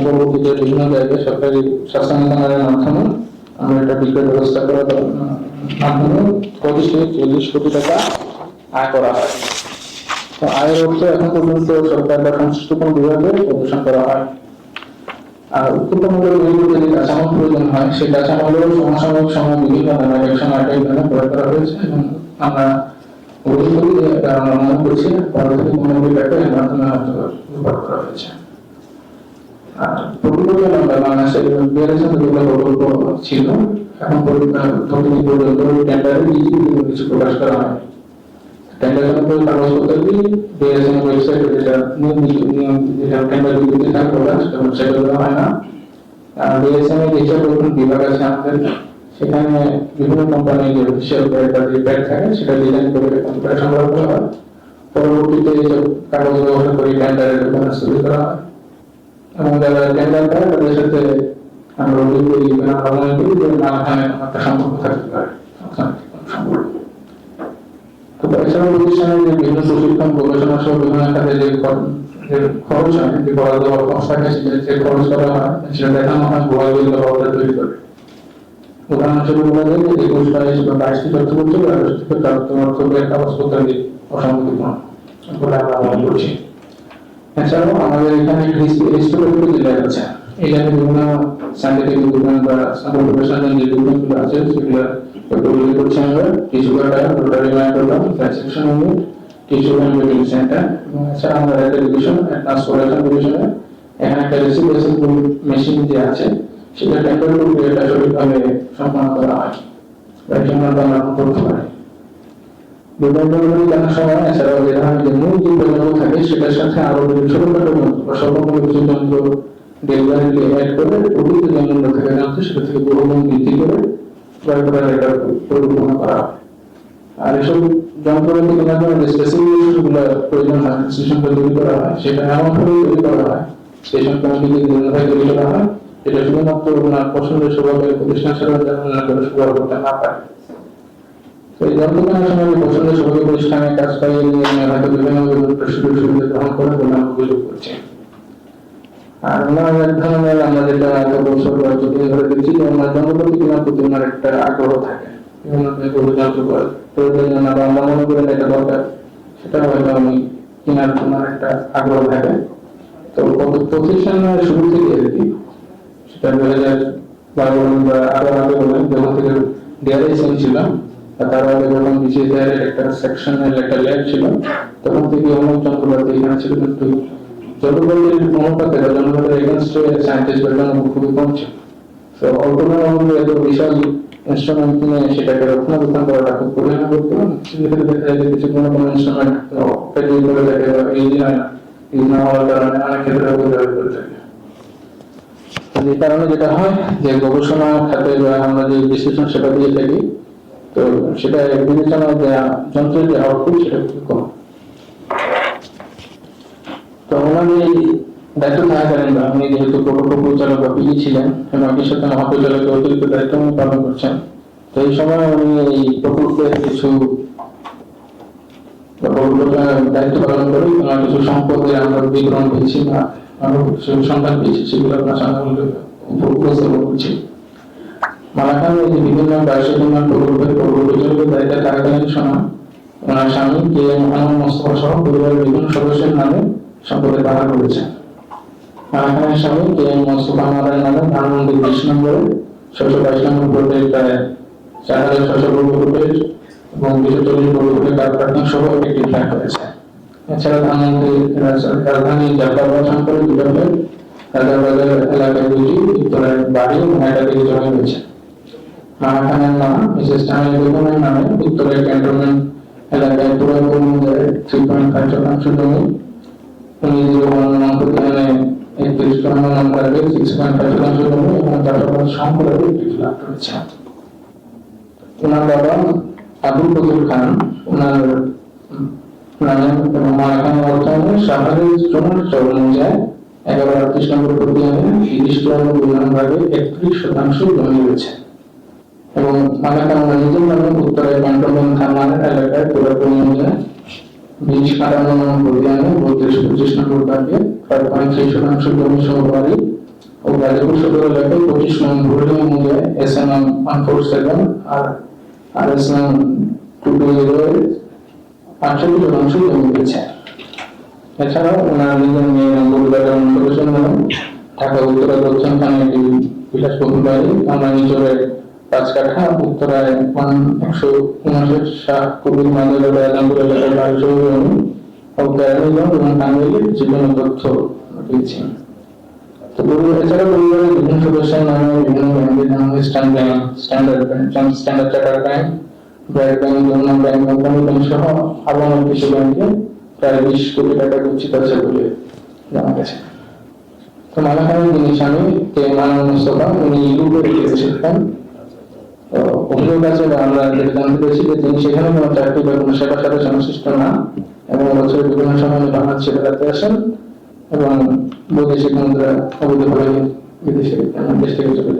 পরবর্তীতে বিভিন্ন জায়গায় সরকারি স্বাস্থ্য মন্ত্রণালয়ের মাধ্যমে আমরা একটা বিক্রয় ব্যবস্থা করার মাধ্যমে 25 থেকে 40 কোটি টাকা আয় করা হয়। তো আয়ের অর্থ এখন পর্যন্ত সরকার বা সংশ্লিষ্ট কোনো বিভাগে প্রদর্শন করা হয়। আর উৎপাদনমূলক যেগুলো যে কাঁচামাল প্রয়োজন হয় সেই কাঁচামালও সমসাময়িক সময় বিভিন্ন ধরনের এক সময় একটা ধরনের প্রয়োগ করা হয়েছে এবং আমরা আমরা মনে করছি 12 থেকে 15 কোটি টাকা এর মাধ্যমে হয়তো ব্যবহার করা হয়েছে। আর প্রকল্পগুলো আমরা বাংলাদেশের বিআরএসএম যেগুলো প্রকল্প ছিল এখন পর্যন্ত টেন্ডারে কিছু প্রকাশ করা হয়। টেন্ডারের মধ্যে কাগজপত্র দিয়ে বিআরএসএম ওয়েবসাইটে যেটা নিয়ম যেটা টেন্ডার বিজ্ঞপ্তি থাকে সেটা দেওয়া হয় না। আর বিআরএসএম এর যেসব বিভাগ আছে আমাদের সেখানে বিভিন্ন কোম্পানির যে অফিসিয়াল প্যাড থাকে সেটা ডিজাইন করে কম্পিউটার সংগ্রহ করা হয়। পরবর্তীতে এইসব কাগজ ব্যবহার করে টেন্ডারের তৈরি করা হয় এবং যারা টেন্ডার করে তাদের সাথে আমরা মনে করি যে মাঝখানে একটা সম্পর্ক থাকতে পারে। তো এছাড়াও প্রতিষ্ঠানের যে বিভিন্ন প্রশিক্ষণ গবেষণা সহ বিভিন্ন খাতে যে খরচ হয় যে বরাদ্দ থাকে যে খরচ করা হয় সেটা দেখানো হয় গোয়াগুলো তৈরি করে। উদাহরণস্বরূপ বলা যায় যে 21-22 বা 22টি তথ্যপত্র থেকে প্রাপ্ত অর্থের কাগজপত্র অসংগতিপূর্ণ বলে আমরা মনে করছি। এছাড়াও আমাদের এখানে হিস্টোরিক্যাল যে ল্যাব আছে এই ল্যাবে বিভিন্ন সায়েন্টিফিক ডকুমেন্ট বা প্রফেশনাল যে ডকুমেন্টগুলো আছে সেগুলো তৈরি করছি আমরা। Tissue cutter, rotary microgram, transcription unit, tissue computing centre এবং এছাড়া আমরা একটা ডিভিশন ট্রান্সফরমেশন ডিভিশনে এখানে একটা রেসিপিয়েশন মেশিন যে আছে সেটা টেম্পারেচার প্রক্রিয়াটা সঠিকভাবে সম্পন্ন করা হয়। তাই জন্য আমরা করতে পারি বিভিন্ন জানার সময় এছাড়াও যে ধরনের যে মূল যে প্রজন্ম থাকে সেটার সাথে আরো ছোটখাটো যন্ত্র বা স্বল্প কিছু যন্ত্র ডেলিভারিকে অ্যাড করে প্রকৃত যন্ত্র থেকে যন্ত্র সেটা থেকে বহুগুণ বৃদ্ধি করে ক্রয় করার একটা পরিকল্পনা করা হয়। আর এসব যন্ত্রপাতি কেনার জন্য যে স্পেসিফিকেশনগুলো প্রয়োজন হয় স্টেশনটা তৈরি করা হয় সেটা এমনভাবে তৈরি করা হয় স্টেশন কমিটিকে যেভাবে তৈরি করা হয় এটা শুধুমাত্র ওনার পছন্দের স্বভাবের প্রতিষ্ঠান সেবা ব্যবহার করতে না পারে। তো এই যন্ত্র কেনার সময় পছন্দের স্বভাবের প্রতিষ্ঠানে কাজ পাইয়ে নিয়ে হয়তো বিভিন্ন সুযোগ সুবিধা গ্রহণ করে বলে আমরা অভিযোগ করছি। আর অন্যান্য এক ধরনের আমরা যেটা এত বছর বা যতদিন ধরে দেখছি যে আমরা যন্ত্রপাতি কেনার প্রতি আমার একটা আগ্রহ থাকে বিভিন্ন যন্ত্র প্রয়োজন বা আমরা মনে করেন এটা দরকার সেটা হয়তো আমি কেনার তোমার একটা আগ্রহ থাকে। তো প্রতিষ্ঠানের শুরু থেকে আর কি সেটা 2012 বা আরো আগে বলেন যখন থেকে ডিআরএসএম ছিল তার আগে যখন বিসিএসআই এর একটা সেকশনের একটা ল্যাব ছিল তখন থেকে অনেক যন্ত্রপাতি এখানে ছিল কিন্তু যন্ত্রপাতির অনুপাতে বা যন্ত্রপাতির এগেনস্টে সায়েন্টিস্ট বা খুবই কম ছিল। তো অল্পনার মধ্যে এত বিশাল ইনস্ট্রুমেন্ট কিনে সেটাকে রক্ষণাবেক্ষণ করাটা খুব কঠিন করতো। সেক্ষেত্রে দেখা যায় যে কিছু কোনো ইনস্ট্রুমেন্ট তৈরি করে থাকে বা ইউজ হয় না, ইউজ না হওয়ার কারণে অনেক ক্ষেত্রে ব্যবহার করে থাকে। যে কারণে যেটা হয় যে গবেষণা খাতে বা আমরা যে বিশ্লেষণ সেটা দিয়ে থাকি তো সেটা বিবেচনা যে যন্ত্রের যে আউটপুট সেটা খুব কম। তো ওনাদের দায়িত্ব থাকাকালীন বা আপনি যেহেতু প্রকল্প পরিচালক বা পিডি ছিলেন এবং একই সাথে মহাপরিচালকের অতিরিক্ত দায়িত্ব উনি পালন করছেন। তো এই সময় উনি এই প্রকল্পের কিছু দায়িত্ব পালন করে ওনার কিছু সম্পদের আমরা বিতরণ পেয়েছি বা আমরা কিছু সন্ধান পেয়েছি সেগুলো আপনার সামনে উপস্থাপন করছি। মালাকান এই বিভিন্ন বার্ষিক উন্নয়ন প্রকল্পের পরিচালকের দায়িত্বে থাকাকালীন সময় ওনার স্বামী কে এম মোহাম্মদ মোস্তফা সহ পরিবারের বিভিন্ন সদস্যের নামে সম্পদের পাহাড় করেছেন। মালাকানের স্বামী কে এম মোস্তফা মাদার নামে ধানমন্দির 20 নম্বরে 622 নম্বর প্লটের প্রায় 4600 বর্গ ফুটের এবং 240 বর্গ ফুটের কার পার্কিং সহ একটি ফ্ল্যাট রয়েছে। এছাড়া ধানমন্দির রাজধানী জাফরাবাদ শঙ্করের বিভাগের রাজারবাজার এলাকায় 2টি উত্তরের বাড়ি এবং একাধিক জমি রয়েছে। মালাকানের মা মিসেস টাইম বেগমের নামে উত্তরের ক্যান্টনমেন্ট এলাকায় পুরাতন অনুযায়ী 3.5 শতাংশ জমি, 1901 নং 31 নম্বরে 6.5 শতাংশ জমি এবং জাফরাবাদ শঙ্করের একটি ফ্ল্যাট রয়েছে। ওনার বাবা আবুল ফজল খান ওনার নামে এবং মালাকানের অর্থায়নে শাহবাগের চর অনুযায়ী 11-38 নম্বর প্রতিষ্ঠানে 30 ভাগে 31 শতাংশ জমি রয়েছে এবং মালাকান নিজের নামে উত্তরের ক্যান্টনমেন্ট থানার এলাকায় পুরাতন অনুযায়ী 20-58 নম্বর প্রতিষ্ঠানে 32-25 নম্বর ভাগে 5.3 শতাংশ জমি সহ বাড়ি ও গাজীপুর সদর এলাকায় 25 নং ভোল্ডিং অনুযায়ী SNM 147 আর SNM 220 48 শতাংশ জমি পেয়েছে। এছাড়াও ওনার নিজের মেয়ে নম্বরদারের অন্নপ্রাশন ঢাকা উত্তরা দক্ষিণ থানা একটি বিলাসবহুল বাড়ি, আমরা নিজের 5 কাঠা, উত্তরায় 159 শাহ কবির মাদার আলমপুর এলাকার 12 জমি ও কেরানীগঞ্জ এবং টাঙ্গাইলের জীবন তথ্য পেয়েছি। তো এছাড়া পরিবারের বিভিন্ন সদস্যের নামে বিভিন্ন ব্যাংকের নামে Standard Chartered Bank, BRAC bank, Jamuna bank, company bank সহ আরো অনেক কিছু ব্যাংকে প্রায় 20 কোটি টাকা গচ্ছিত আছে বলে জানা গেছে। তো মালা খানের যিনি স্বামী মানব মোস্তফা, উনি ইউরোপে রেখেছে শিখতেন। তো অভিযোগ আছে বা আমরা যেটা জানতে পেরেছি যে তিনি সেখানে কোনো চাকরি বা কোনো সেবার সাথে সংশ্লিষ্ট না এবং বছরের বিভিন্ন সময় বাংলাদেশে বেড়াতে আসেন এবং বৈদেশিক মুদ্রা অবৈধভাবে বিদেশে দেশ থেকে চলে